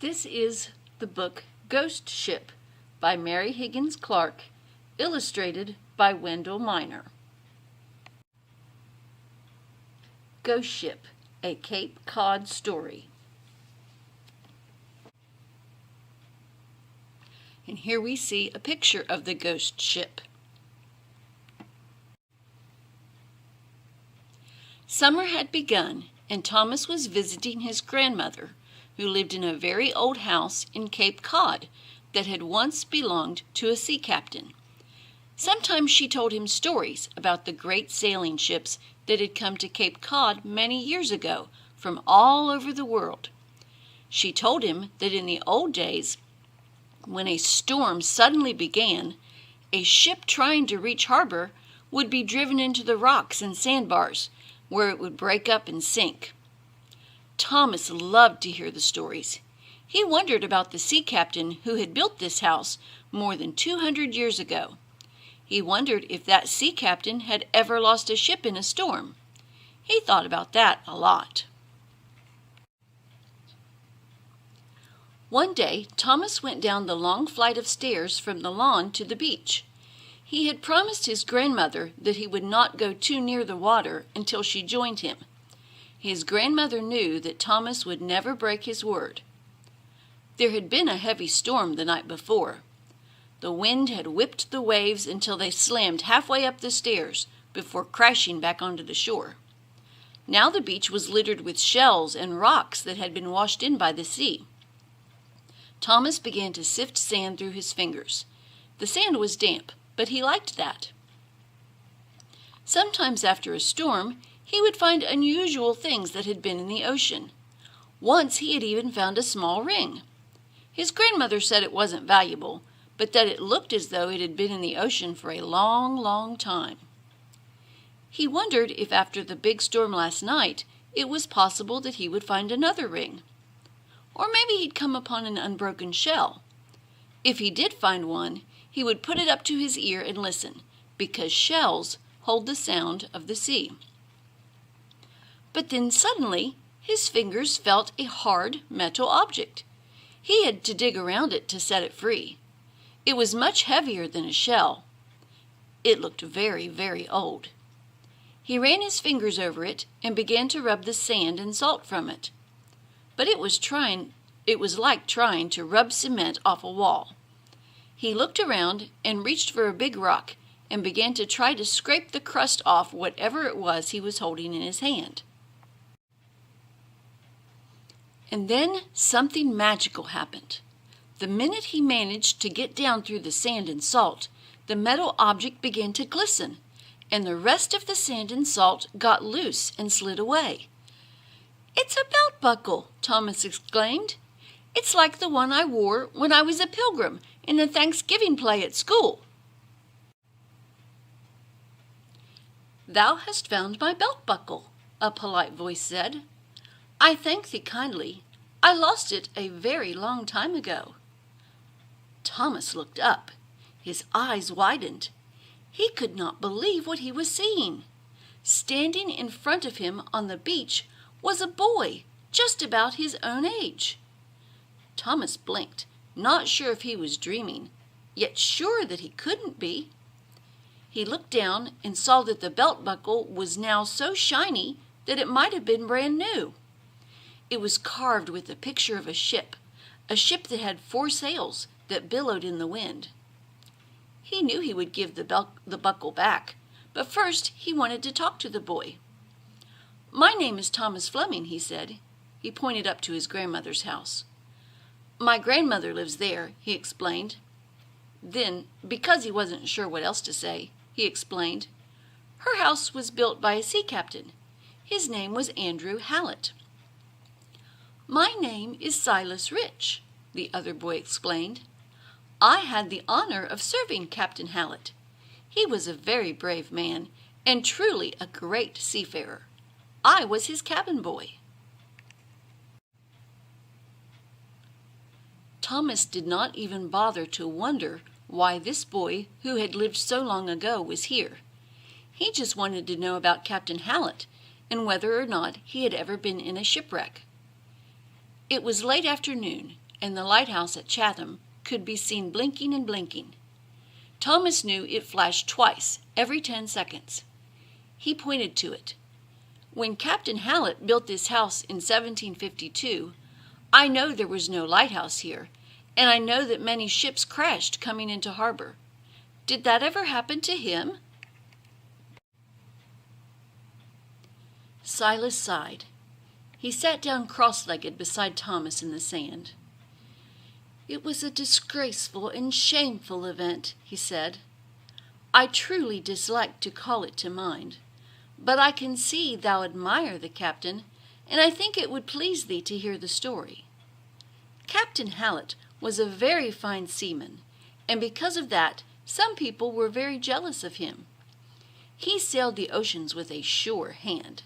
This is the book Ghost Ship by Mary Higgins Clark, illustrated by Wendell Miner. Ghost Ship, a Cape Cod story. And here we see a picture of the ghost ship. Summer had begun, and Thomas was visiting his grandmother, who lived in a very old house in Cape Cod that had once belonged to a sea captain. Sometimes she told him stories about the great sailing ships that had come to Cape Cod many years ago from all over the world. She told him that in the old days, when a storm suddenly began, a ship trying to reach harbor would be driven into the rocks and sandbars, where it would break up and sink. Thomas loved to hear the stories. He wondered about the sea captain who had built this house more than 200 years ago. He wondered if that sea captain had ever lost a ship in a storm. He thought about that a lot. One day, Thomas went down the long flight of stairs from the lawn to the beach. He had promised his grandmother that he would not go too near the water until she joined him. His grandmother knew that Thomas would never break his word. There had been a heavy storm the night before. The wind had whipped the waves until they slammed halfway up the stairs before crashing back onto the shore. Now the beach was littered with shells and rocks that had been washed in by the sea. Thomas began to sift sand through his fingers. The sand was damp, but he liked that. Sometimes after a storm, he would find unusual things that had been in the ocean. Once he had even found a small ring. His grandmother said it wasn't valuable, but that it looked as though it had been in the ocean for a long, long time. He wondered if after the big storm last night, it was possible that he would find another ring. Or maybe he'd come upon an unbroken shell. If he did find one, he would put it up to his ear and listen, because shells hold the sound of the sea. But then suddenly, his fingers felt a hard metal object. He had to dig around it to set it free. It was much heavier than a shell. It looked very, very old. He ran his fingers over it and began to rub the sand and salt from it. But it was like trying to rub cement off a wall. He looked around and reached for a big rock and began to try to scrape the crust off whatever it was he was holding in his hand. And then something magical happened. The minute he managed to get down through the sand and salt, the metal object began to glisten, and the rest of the sand and salt got loose and slid away. "It's a belt buckle," Thomas exclaimed. "It's like the one I wore when I was a pilgrim in the Thanksgiving play at school." "Thou hast found my belt buckle," a polite voice said. "I thank thee kindly. I lost it a very long time ago." Thomas looked up. His eyes widened. He could not believe what he was seeing. Standing in front of him on the beach was a boy just about his own age. Thomas blinked, not sure if he was dreaming, yet sure that he couldn't be. He looked down and saw that the belt buckle was now so shiny that it might have been brand new. It was carved with a picture of a ship that had 4 sails that billowed in the wind. He knew he would give the buckle back, but first he wanted to talk to the boy. "My name is Thomas Fleming," he said. He pointed up to his grandmother's house. "My grandmother lives there," he explained. Then, because he wasn't sure what else to say, he explained, "Her house was built by a sea captain. His name was Andrew Hallett." "My name is Silas Rich," the other boy explained. "I had the honor of serving Captain Hallett. He was a very brave man and truly a great seafarer. I was his cabin boy." Thomas did not even bother to wonder why this boy who had lived so long ago was here. He just wanted to know about Captain Hallett and whether or not he had ever been in a shipwreck. It was late afternoon, and the lighthouse at Chatham could be seen blinking and blinking. Thomas knew it flashed twice every 10 seconds. He pointed to it. When Captain Hallett built this house in 1752, I know there was no lighthouse here, and I know that many ships crashed coming into harbor. Did that ever happen to him?" Silas sighed. He sat down cross-legged beside Thomas in the sand. "It was a disgraceful and shameful event," he said. "I truly dislike to call it to mind, but I can see thou admire the captain, and I think it would please thee to hear the story. Captain Hallett was a very fine seaman, and because of that, some people were very jealous of him. He sailed the oceans with a sure hand.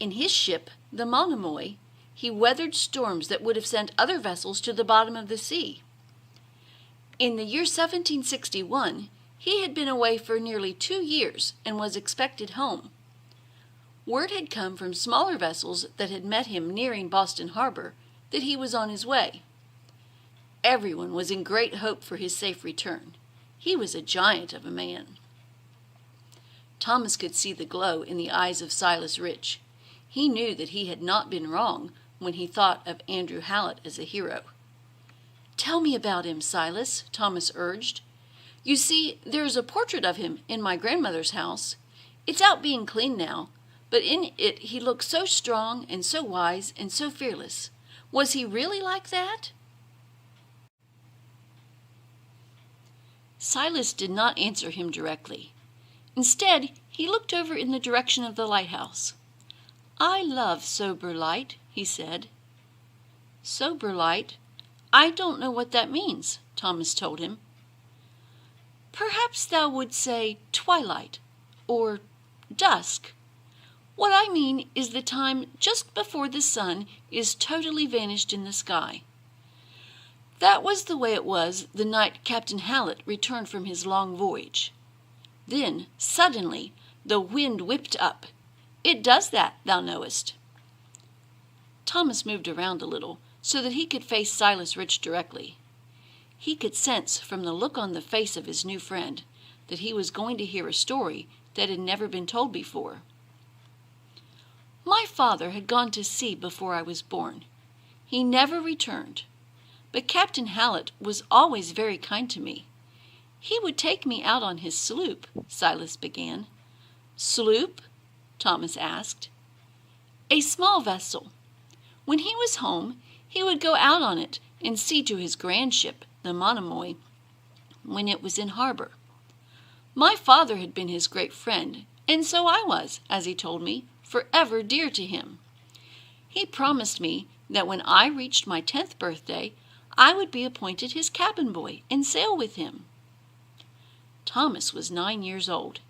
In his ship, the Monomoy, he weathered storms that would have sent other vessels to the bottom of the sea. In the year 1761, he had been away for nearly 2 years and was expected home. Word had come from smaller vessels that had met him nearing Boston Harbor that he was on his way. Everyone was in great hope for his safe return. He was a giant of a man." Thomas could see the glow in the eyes of Silas Rich. He knew that he had not been wrong when he thought of Andrew Hallett as a hero. "Tell me about him, Silas," Thomas urged. "You see, there is a portrait of him in my grandmother's house. It's out being cleaned now, but in it he looked so strong and so wise and so fearless. Was he really like that?" Silas did not answer him directly. Instead, he looked over in the direction of the lighthouse. "I love sober light," he said. "Sober light? I don't know what that means," Thomas told him. "Perhaps thou would say twilight, or dusk. What I mean is the time just before the sun is totally vanished in the sky. That was the way it was the night Captain Hallett returned from his long voyage. Then, suddenly, the wind whipped up. It does that, thou knowest." Thomas moved around a little, so that he could face Silas Rich directly. He could sense from the look on the face of his new friend that he was going to hear a story that had never been told before. "My father had gone to sea before I was born. He never returned. But Captain Hallett was always very kind to me. He would take me out on his sloop," Silas began. "Sloop?" Thomas asked. "A small vessel. When he was home, he would go out on it and see to his grand ship, the Monomoy, when it was in harbor. My father had been his great friend, and so I was, as he told me, forever dear to him. He promised me that when I reached my 10th birthday, I would be appointed his cabin boy and sail with him." Thomas was 9 years old.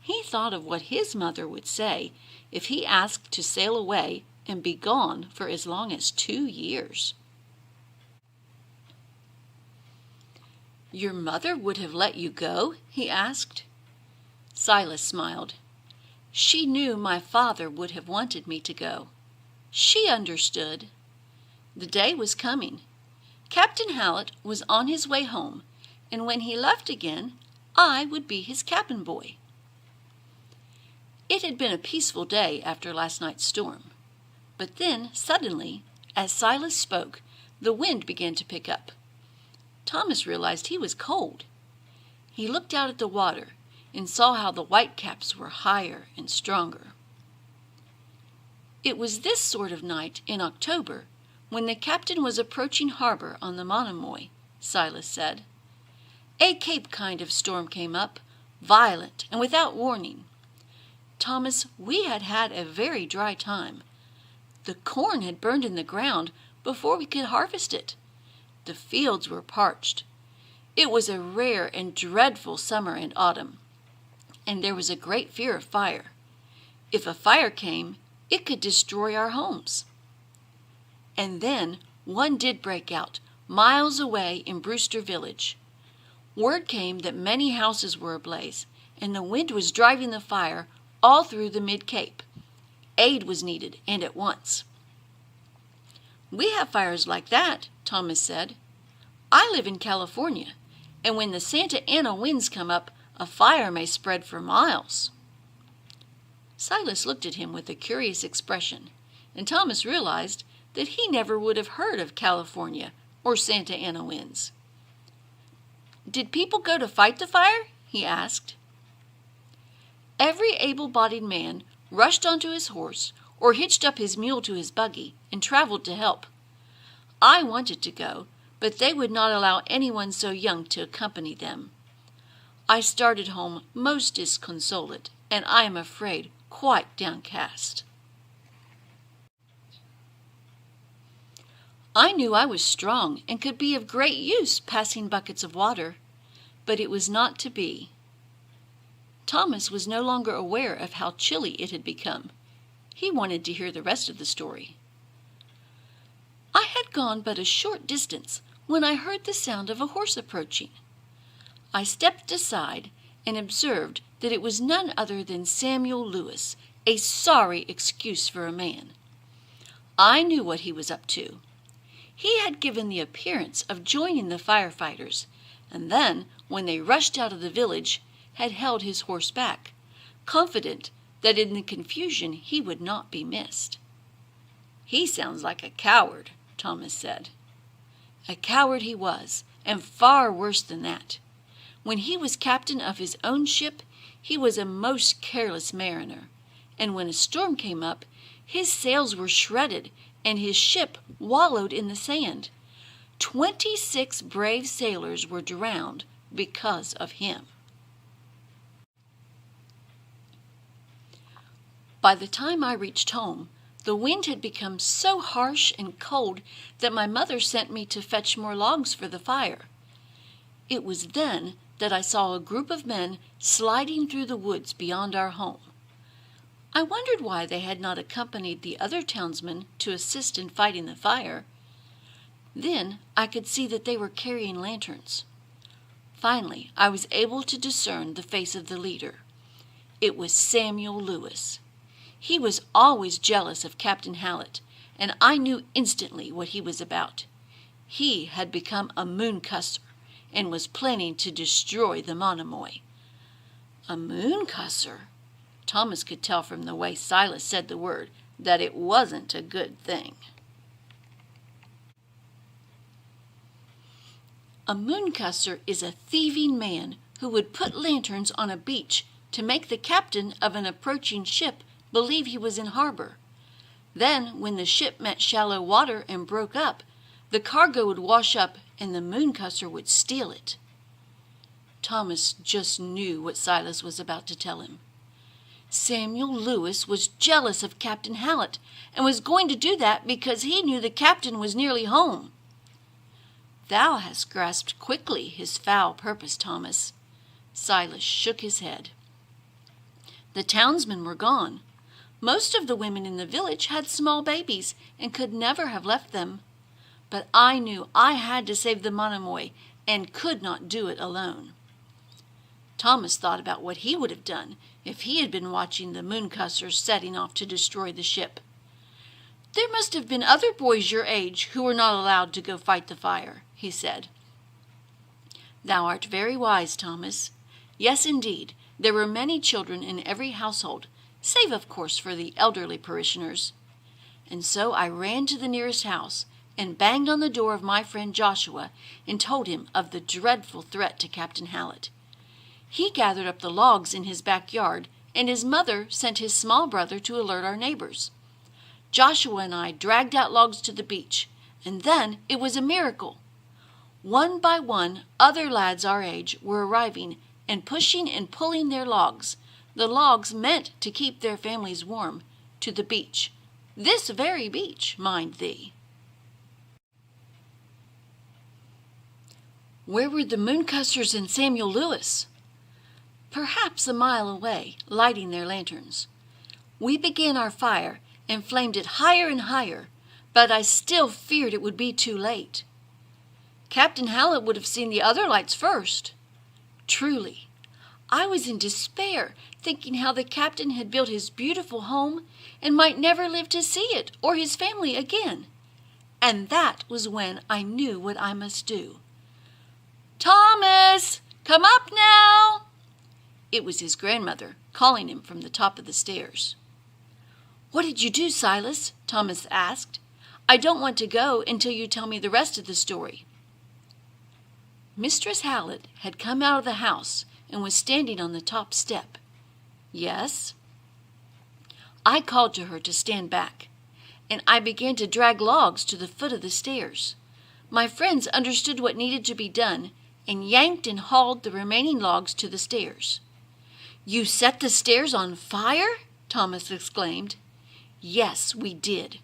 He thought of what his mother would say if he asked to sail away and be gone for as long as 2 years. "Your mother would have let you go?" he asked. Silas smiled. "She knew my father would have wanted me to go. She understood. The day was coming. Captain Hallett was on his way home, and when he left again, I would be his cabin boy." It had been a peaceful day after last night's storm. But then, suddenly, as Silas spoke, the wind began to pick up. Thomas realized he was cold. He looked out at the water and saw how the whitecaps were higher and stronger. It was this sort of night in October when the captain was approaching harbor on the Monomoy, Silas said. A Cape kind of storm came up, violent and without warning. Thomas, we had had a very dry time. The corn had burned in the ground before we could harvest it. The fields were parched. It was a rare and dreadful summer and autumn, and there was a great fear of fire. If a fire came, it could destroy our homes. And then one did break out, miles away in Brewster Village. Word came that many houses were ablaze, and the wind was driving the fire all through the mid-Cape. Aid was needed, and at once. "We have fires like that," Thomas said. "I live in California, and when the Santa Ana winds come up, a fire may spread for miles." Silas looked at him with a curious expression, and Thomas realized that he never would have heard of California or Santa Ana winds. "Did people go to fight the fire?" he asked. Every able-bodied man rushed onto his horse or hitched up his mule to his buggy and traveled to help. I wanted to go, but they would not allow anyone so young to accompany them. I started home most disconsolate, and I am afraid quite downcast. I knew I was strong and could be of great use passing buckets of water, but it was not to be. Thomas was no longer aware of how chilly it had become. He wanted to hear the rest of the story. "I had gone but a short distance when I heard the sound of a horse approaching. I stepped aside and observed that it was none other than Samuel Lewis, a sorry excuse for a man. I knew what he was up to. He had given the appearance of joining the firefighters, and then, when they rushed out of the village, had held his horse back, confident that in the confusion he would not be missed." "He sounds like a coward," Thomas said. A coward he was, and far worse than that. When he was captain of his own ship, he was a most careless mariner, and when a storm came up, his sails were shredded and his ship wallowed in the sand. 26 brave sailors were drowned because of him. By the time I reached home, the wind had become so harsh and cold that my mother sent me to fetch more logs for the fire. It was then that I saw a group of men sliding through the woods beyond our home. I wondered why they had not accompanied the other townsmen to assist in fighting the fire. Then I could see that they were carrying lanterns. Finally, I was able to discern the face of the leader. It was Samuel Lewis. He was always jealous of Captain Hallett, and I knew instantly what he was about. He had become a mooncusser and was planning to destroy the Monomoy. A mooncusser? Thomas could tell from the way Silas said the word that it wasn't a good thing. A mooncusser is a thieving man who would put lanterns on a beach to make the captain of an approaching ship believe he was in harbor. Then, when the ship met shallow water and broke up, the cargo would wash up and the mooncusser would steal it. Thomas just knew what Silas was about to tell him. Samuel Lewis was jealous of Captain Hallett and was going to do that because he knew the captain was nearly home. Thou hast grasped quickly his foul purpose, Thomas. Silas shook his head. The townsmen were gone. Most of the women in the village had small babies and could never have left them. But I knew I had to save the Monomoy and could not do it alone. Thomas thought about what he would have done if he had been watching the mooncussers setting off to destroy the ship. "There must have been other boys your age who were not allowed to go fight the fire," he said. "Thou art very wise, Thomas. Yes, indeed, there were many children in every household, save, of course, for the elderly parishioners. And so I ran to the nearest house and banged on the door of my friend Joshua and told him of the dreadful threat to Captain Hallett. He gathered up the logs in his backyard, and his mother sent his small brother to alert our neighbors. Joshua and I dragged out logs to the beach, and then it was a miracle. One by one, other lads our age were arriving and pushing and pulling their logs, the logs meant to keep their families warm, to the beach. This very beach, mind thee." Where were the mooncussers and Samuel Lewis? Perhaps a mile away, lighting their lanterns. We began our fire and flamed it higher and higher, but I still feared it would be too late. Captain Hallett would have seen the other lights first. Truly, I was in despair, thinking how the captain had built his beautiful home and might never live to see it or his family again. And that was when I knew what I must do. "Thomas, come up now!" It was his grandmother calling him from the top of the stairs. "What did you do, Silas?" Thomas asked. "I don't want to go until you tell me the rest of the story." Mistress Hallett had come out of the house and was standing on the top step. "Yes?" I called to her to stand back, and I began to drag logs to the foot of the stairs. My friends understood what needed to be done and yanked and hauled the remaining logs to the stairs. "You set the stairs on fire?" Thomas exclaimed. "Yes, we did.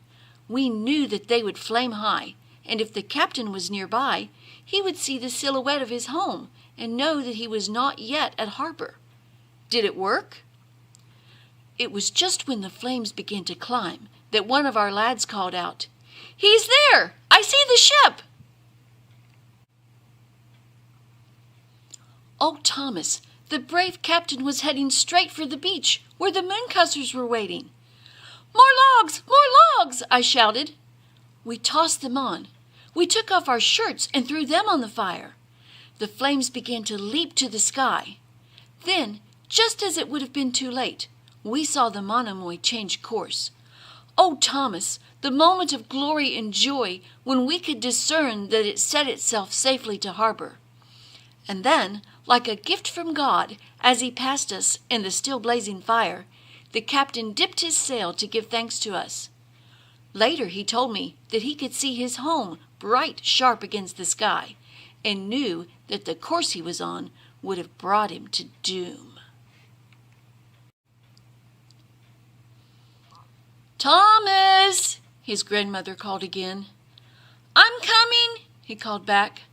We knew that they would flame high, and if the captain was nearby, he would see the silhouette of his home and know that he was not yet at harbor. Did it work?" It was just when the flames began to climb that one of our lads called out, "He's there! I see the ship!" "Oh, Thomas, the brave captain was heading straight for the beach where the Mooncussers were waiting." "More logs! More logs!" I shouted. We tossed them on. We took off our shirts and threw them on the fire. The flames began to leap to the sky. Then, just as it would have been too late, we saw the Monomoy change course. Oh, Thomas, the moment of glory and joy when we could discern that it set itself safely to harbor. And then, like a gift from God, as he passed us in the still blazing fire, the captain dipped his sail to give thanks to us. Later he told me that he could see his home bright sharp against the sky, and knew that the course he was on would have brought him to doom. "Thomas!" his grandmother called again. "I'm coming," he called back.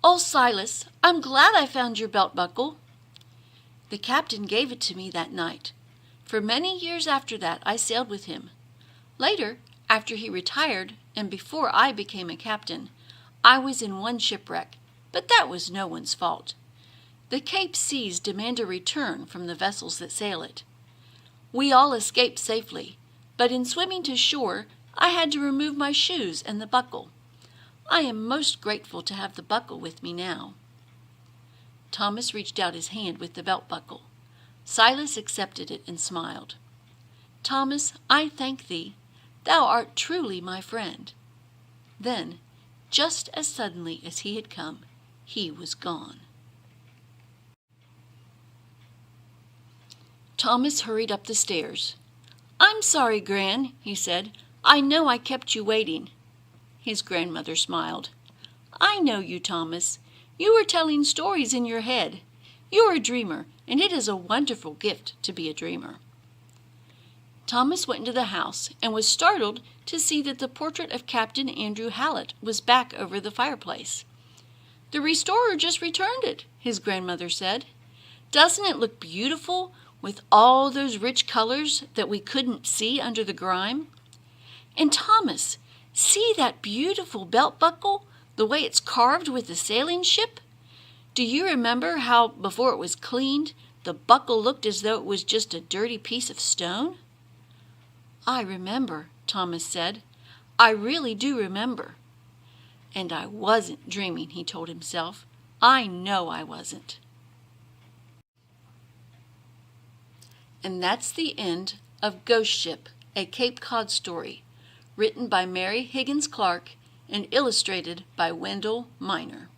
"Oh, Silas, I'm glad I found your belt buckle." The captain gave it to me that night. For many years after that I sailed with him. Later, after he retired and before I became a captain, I was in one shipwreck, but that was no one's fault. The Cape seas demand a return from the vessels that sail it. We all escaped safely, but in swimming to shore I had to remove my shoes and the buckle. I am most grateful to have the buckle with me now. Thomas reached out his hand with the belt buckle. Silas accepted it and smiled. "Thomas, I thank thee. Thou art truly my friend." Then, just as suddenly as he had come, he was gone. Thomas hurried up the stairs. "I'm sorry, Gran," he said. "I know I kept you waiting." His grandmother smiled. "I know you, Thomas. You were telling stories in your head. You're a dreamer, and it is a wonderful gift to be a dreamer." Thomas went into the house and was startled to see that the portrait of Captain Andrew Hallett was back over the fireplace. "The restorer just returned it," his grandmother said. "Doesn't it look beautiful with all those rich colors that we couldn't see under the grime? And Thomas, see that beautiful belt buckle, the way it's carved with the sailing ship? Do you remember how, before it was cleaned, the buckle looked as though it was just a dirty piece of stone?" "I remember," Thomas said. "I really do remember." "And I wasn't dreaming," he told himself. "I know I wasn't." And that's the end of Ghost Ship, a Cape Cod story, written by Mary Higgins Clark and illustrated by Wendell Miner.